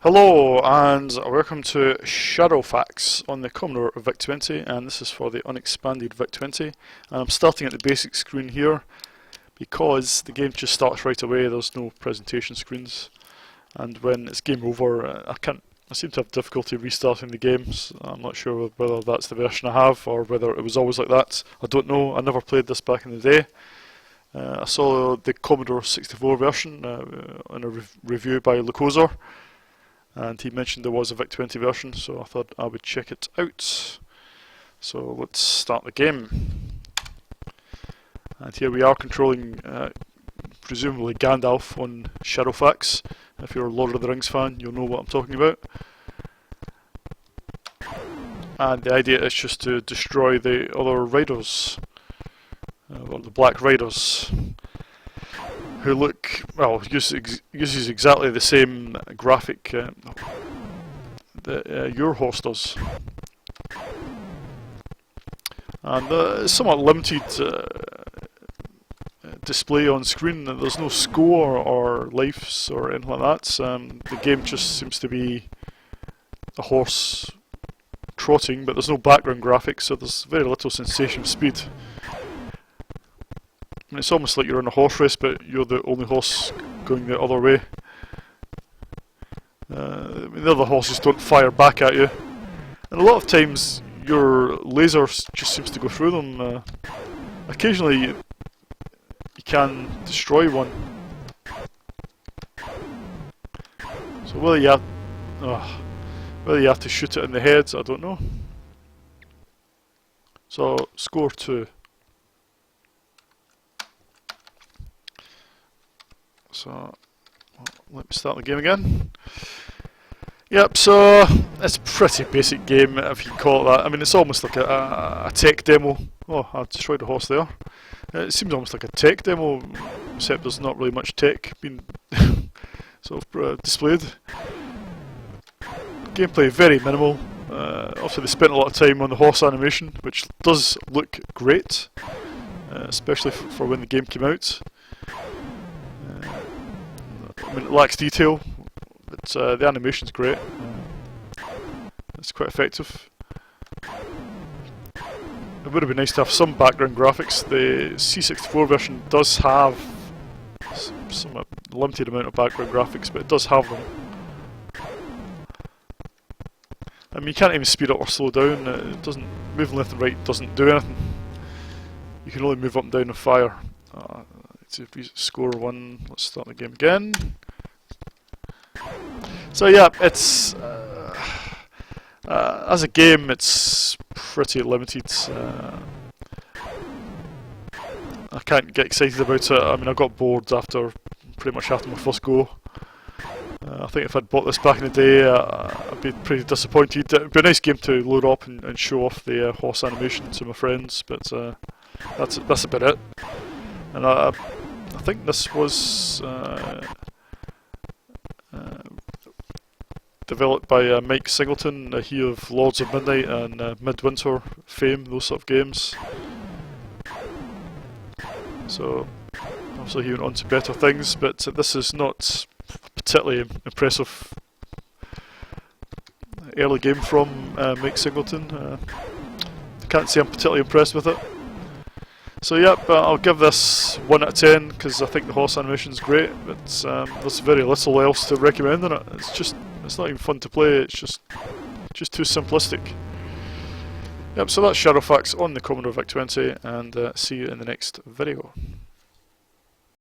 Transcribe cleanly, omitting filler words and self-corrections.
Hello and welcome to Shadowfax on the Commodore VIC-20, and this is for the unexpanded VIC-20. And I'm starting at the basic screen here because the game just starts right away. There's no presentation screens, and when it's game over, I seem to have difficulty restarting the games. I'm not sure whether that's the version I have or whether it was always like that. I don't know. I never played this back in the day. I saw the Commodore 64 version in a review by Lucoser, and he mentioned there was a VIC-20 version, so I thought I would check it out. So let's start the game. And here we are controlling presumably Gandalf on Shadowfax. If you're a Lord of the Rings fan, you'll know what I'm talking about. And the idea is just to destroy the other riders, or the Black Riders, who look, well, uses exactly the same graphic that your horse does. And somewhat limited display on screen. There's no score or lives or anything like that. The game just seems to be a horse trotting, but there's no background graphics, so there's very little sensation of speed. And it's almost like you're in a horse race, but you're the only horse going the other way. The other horses don't fire back at you, and a lot of times your laser just seems to go through them. Occasionally you can destroy one. So whether you have to shoot it in the head, I don't know. So score 2. So let me start the game again. Yep, so it's a pretty basic game, if you call it that. I mean, it's almost like a tech demo. Oh, I destroyed a horse there. It seems almost like a tech demo, except there's not really much tech being sort of displayed. Gameplay very minimal. Also, they spent a lot of time on the horse animation, which does look great, especially for when the game came out. I mean, it lacks detail, but the animation's great. It's quite effective. It would have been nice to have some background graphics. The C64 version does have some limited amount of background graphics, but it does have them. I mean, you can't even speed up or slow down. It doesn't, moving left and right doesn't do anything. You can only move up and down and fire. If we score 1, let's start the game again. So yeah, it's as a game, it's pretty limited. I can't get excited about it. I mean, I got bored pretty much after my first go. I think if I'd bought this back in the day, I'd be pretty disappointed. It'd be a nice game to load up and show off the horse animation to my friends, but that's about it. And I think this was developed by Mike Singleton, he of Lords of Midnight and Midwinter fame, those sort of games. So obviously he went on to better things, but this is not particularly impressive early game from Mike Singleton. I can't say I'm particularly impressed with it. So yep, I'll give this 1 out of 10 because I think the horse animation is great, but there's very little else to recommend in it. It's not even fun to play. It's just too simplistic. Yep, so that's Shadowfax on the Commodore VIC-20, and see you in the next video.